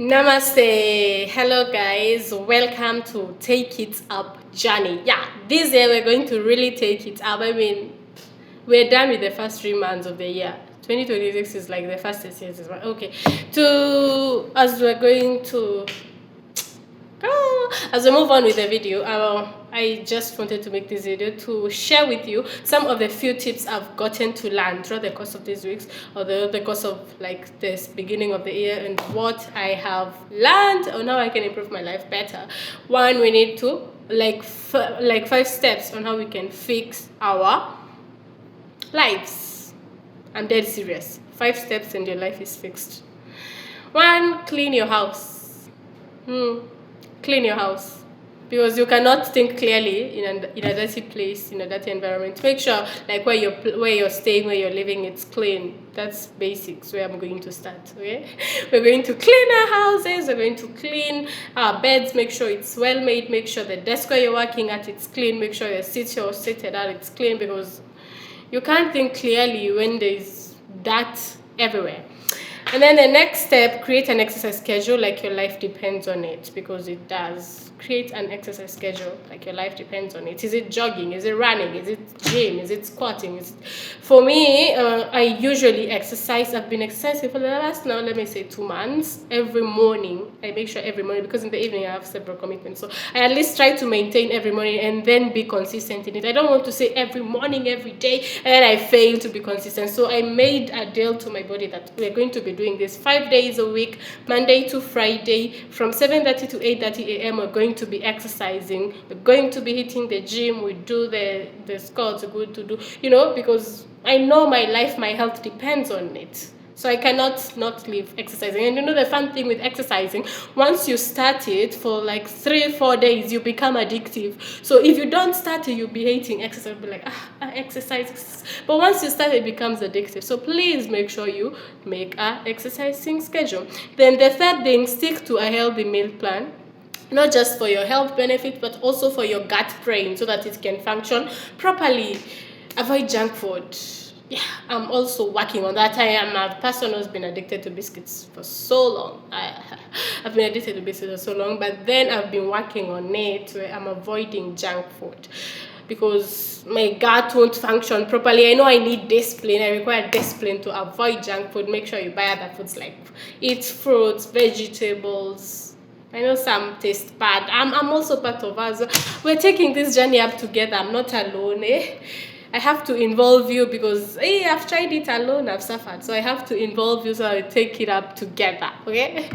Namaste. Hello, guys. Welcome to Take It Up Journey. Yeah, this year we're going to really take it up. I mean, we're done with the first 3 months of the year. 2026 is like the fastest year. Okay. As we're going to as we move on with the video, I just wanted to make this video to share with you some of the few tips I've gotten to learn throughout the course of these weeks or the course of like this beginning of the year, and what I have learned on how I can improve my life better. One, we need to like 5 steps on how we can fix our lives. I'm dead serious. 5 steps and your life is fixed. One, clean your house. Clean your house, because you cannot think clearly in a dirty place, in a dirty environment. Make sure like where you're staying, where you're living, it's clean. That's basics where I'm going to start. Okay, we're going to clean our houses, we're going to clean our beds, make sure it's well made, make sure the desk where you're working at, it's clean, make sure your seat you're seated at, it's clean, because you can't think clearly when there's dirt everywhere. And then the next step, create an exercise schedule like your life depends on it, because it does. Create an exercise schedule like your life depends on it. Is it jogging? Is it running? Is it gym? Is it squatting? For me, I usually exercise. I've been exercising for the last, now let me say 2 months. Every morning, I make sure every morning, because in the evening I have several commitments. So I at least try to maintain every morning and then be consistent in it. I don't want to say every morning, every day, and then I fail to be consistent. So I made a deal to my body that we're going to be doing this 5 days a week, Monday to Friday, from 7:30 to 8:30 a.m. We're going to be exercising. We're going to be hitting the gym. We do the squats. We're going to do, because I know my life, my health depends on it. So I cannot not leave exercising. And the fun thing with exercising, once you start it for like 3-4 days, you become addictive. So if you don't start it, you'll be hating exercise. You'll be like, exercise. But once you start, it becomes addictive. So please make sure you make a exercising schedule. Then the third thing, stick to a healthy meal plan. Not just for your health benefit, but also for your gut brain, so that it can function properly. Avoid junk food. Yeah, I'm also working on that. I am a person who's been addicted to biscuits for so long. I've been addicted to biscuits for so long, but then I've been working on it where I'm avoiding junk food, because my gut won't function properly. I know I need discipline. I require discipline to avoid junk food. Make sure you buy other foods, like eat fruits, vegetables. I know some taste bad. I'm also part of us. We're taking this journey up together. I'm not alone, I have to involve you, because I've tried it alone, I've suffered. So I have to involve you, so I take it up together. Okay?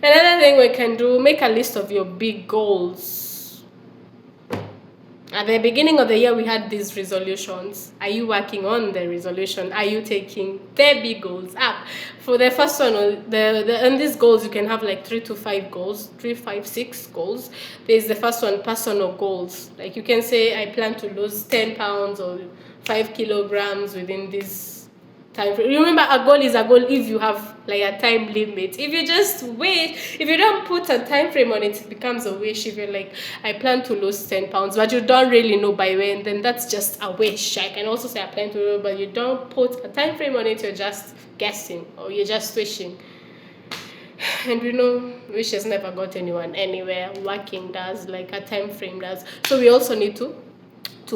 Another thing we can do, make a list of your big goals. At the beginning of the year, we had these resolutions. Are you working on the resolution? Are you taking the big goals up? For the first one, and these goals, you can have like 3 to 5 goals, 3, 5, 6 goals. There's the first one, personal goals. Like you can say, I plan to lose 10 pounds or 5 kilograms within this time frame. Remember, a goal is a goal if you have like a time limit. If you just wait, if you don't put a time frame on it, it becomes a wish. If you're like, I plan to lose 10 pounds, but you don't really know by when, then that's just a wish. I can also say I plan to lose, but you don't put a time frame on it, you're just guessing or you're just wishing. And wishes never got anyone anywhere. Working does, like a time frame does. So we also need to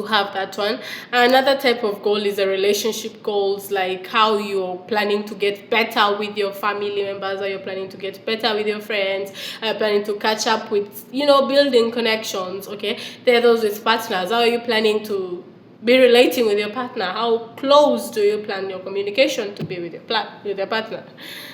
have that one. Another type of goal is the relationship goals, like how you're planning to get better with your family members, how you're planning to get better with your friends, planning to catch up with, building connections. Okay, there are those with partners. How are you planning to be relating with your partner? How close do you plan your communication to be with your partner?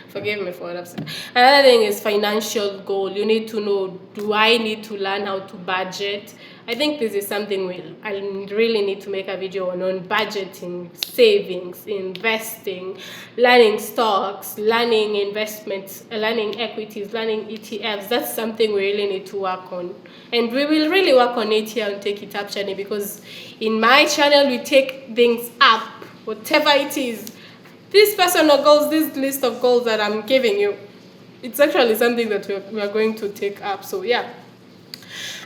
Forgive me for what I've said. Another thing is financial goal. You need to know, do I need to learn how to budget? I think this is something I really need to make a video on budgeting, savings, investing, learning stocks, learning investments, learning equities, learning ETFs. That's something we really need to work on. And we will really work on it here on Take It Up channel, because in my channel, we take things up, whatever it is. This personal goals, this list of goals that I'm giving you, it's actually something that we are going to take up. So yeah.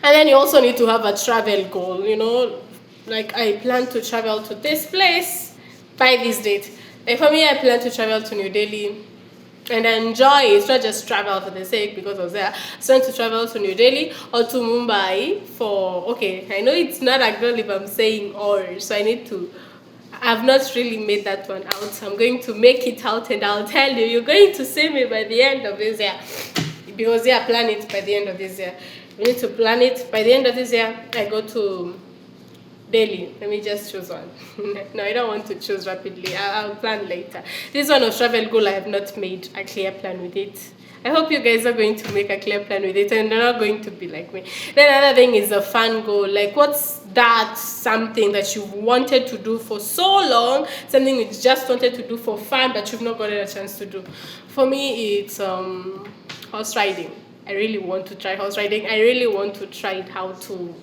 And then you also need to have a travel goal, like I plan to travel to this place by this date. Like for me, I plan to travel to New Delhi and enjoy it, not just travel for the sake because of that. So to travel to New Delhi or to Mumbai for, okay, I know it's not a girl if I'm saying or, so I need to, I've not really made that one out. I'm going to make it out and I'll tell you, you're going to see me by the end of this year. Because yeah, plan it by the end of this year. We need to plan it by the end of this year. I go to Delhi. Let me just choose one. No, I don't want to choose rapidly. I'll plan later. This one of travel goal, I have not made a clear plan with it. I hope you guys are going to make a clear plan with it and they're not going to be like me. Then another thing is a fun goal. Like, what's that something that you've wanted to do for so long, something you just wanted to do for fun but you've not gotten a chance to do? For me, it's horse riding. I really want to try horse riding. I really want to try how to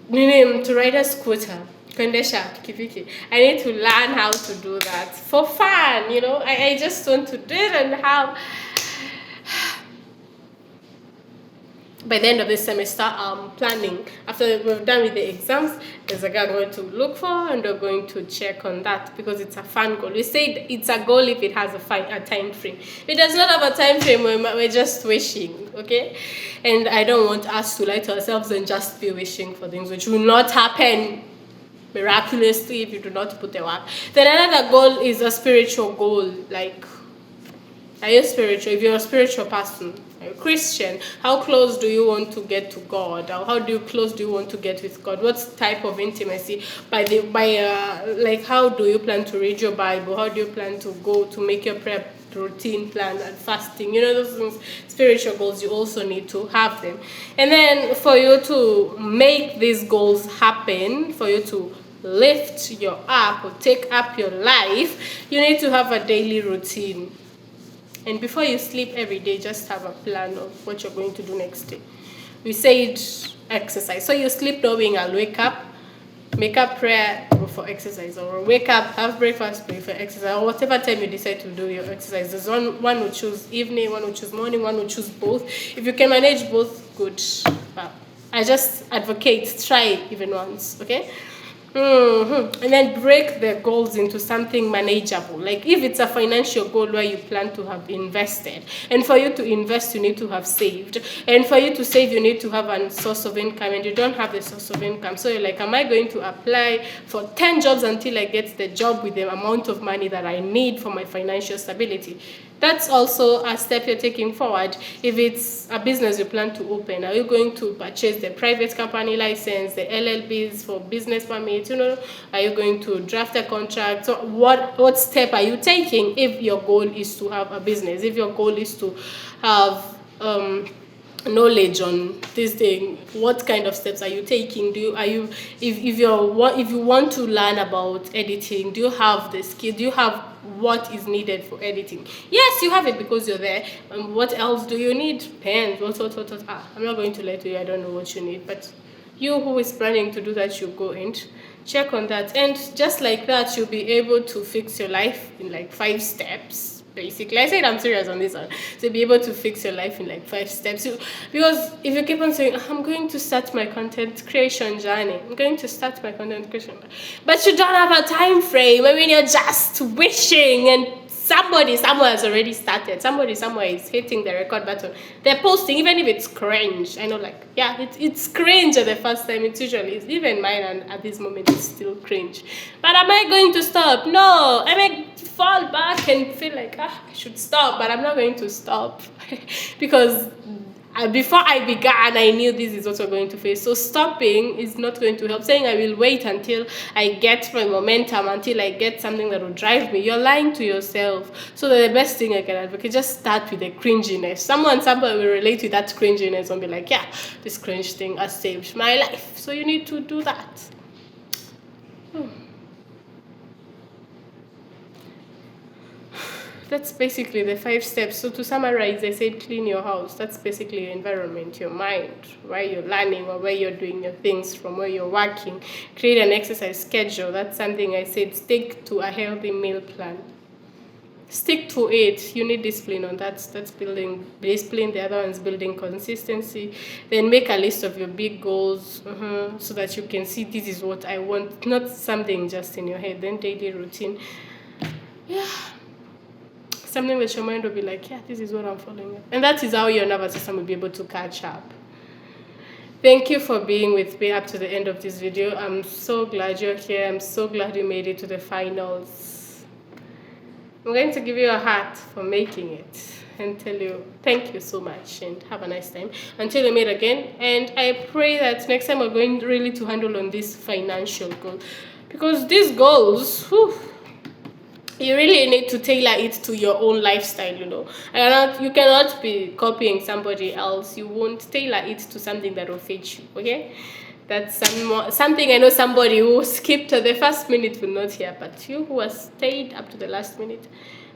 ride a scooter. Kondesha, pikipiki. I need to learn how to do that for fun, I just want to do it and have. By the end of this semester, I'm planning. After we're done with the exams, there's a guy I'm going to look for, and we're going to check on that because it's a fun goal. We said it's a goal if it has a time frame. If it does not have a time frame, we're just wishing, okay? And I don't want us to lie to ourselves and just be wishing for things which will not happen miraculously if you do not put the work. Then another goal is a spiritual goal, like, are you spiritual? If you're a spiritual person, are you Christian, how close do you want to get to God? Or how close do you want to get with God? What type of intimacy? Like, how do you plan to read your Bible? How do you plan to go to make your prayer routine plan and fasting? Those things, spiritual goals, you also need to have them. And then for you to make these goals happen, for you to lift your up or take up your life, you need to have a daily routine. And before you sleep every day, just have a plan of what you're going to do next day. We said exercise. So you sleep knowing I'll wake up, make a prayer, go for exercise, or wake up, have breakfast, pray for exercise, or whatever time you decide to do your exercise. There's one who choose evening, one who choose morning, one who choose both. If you can manage both, good. But I just advocate, try even once, okay? And then break the goals into something manageable. Like if it's a financial goal where you plan to have invested, and for you to invest, you need to have saved, and for you to save, you need to have a source of income, and you don't have the source of income. So you're like, am I going to apply for 10 jobs until I get the job with the amount of money that I need for my financial stability? That's also a step you're taking forward. If it's a business you plan to open, are you going to purchase the private company license, the LLBs for business permits? Are you going to draft a contract? So what step are you taking if your goal is to have a business? If your goal is to have knowledge on this thing, what kind of steps are you taking? If you want to learn about editing, do you have the skill? Do you have what is needed for editing? Yes, you have it because you're there. What else do you need? Pens, what. I'm not going to lie to you, I don't know what you need, but you who is planning to do that, you go and check on that, and just like that, you'll be able to fix your life in like 5 steps. Basically, I said I'm serious on this one. To be able to fix your life in like 5 steps. Because if you keep on saying, I'm going to start my content creation journey, but you don't have a time frame. I mean, you're just wishing, and somebody somewhere has already started. Somebody somewhere is hitting the record button. They're posting, even if it's cringe. I know, like, yeah, it's cringe at the first time. It's usually, even mine, and at this moment, it's still cringe. But am I going to stop? No. I may fall back and feel like, I should stop, but I'm not going to stop. Because before I began, I knew this is what we're going to face. So stopping is not going to help. Saying I will wait until I get my momentum, until I get something that will drive me, you're lying to yourself. So the best thing I can advocate, just start with the cringiness. Somebody will relate to that cringiness and be like, yeah, this cringe thing has saved my life. So you need to do that. That's basically the 5 steps. So to summarize, I said clean your house. That's basically your environment, your mind, where you're learning or where you're doing your things, from where you're working. Create an exercise schedule. That's something I said. Stick to a healthy meal plan. Stick to it. You need discipline on that. That's building discipline. The other one's building consistency. Then make a list of your big goals so that you can see this is what I want, not something just in your head. Then daily routine. Yeah. something that your mind will be like, yeah, this is what I'm following up. And that is how your nervous system will be able to catch up. Thank you for being with me up to the end of this video. I'm so glad you're here. I'm so glad you made it to the finals. I'm going to give you a heart for making it and tell you thank you so much and have a nice time until we meet again. And I pray that next time we're going really to handle on this financial goal, because these goals, whew, you really need to tailor it to your own lifestyle, you know. You cannot be copying somebody else. You won't tailor it to something that will fit you, okay? That's something I know somebody who skipped to the first minute will not hear, but you who has stayed up to the last minute,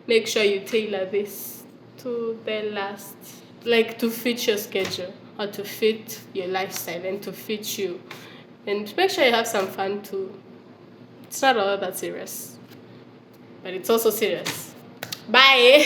make sure you tailor this to the last, like to fit your schedule or to fit your lifestyle and to fit you. And make sure you have some fun too. It's not all that serious, but it's also serious. Bye.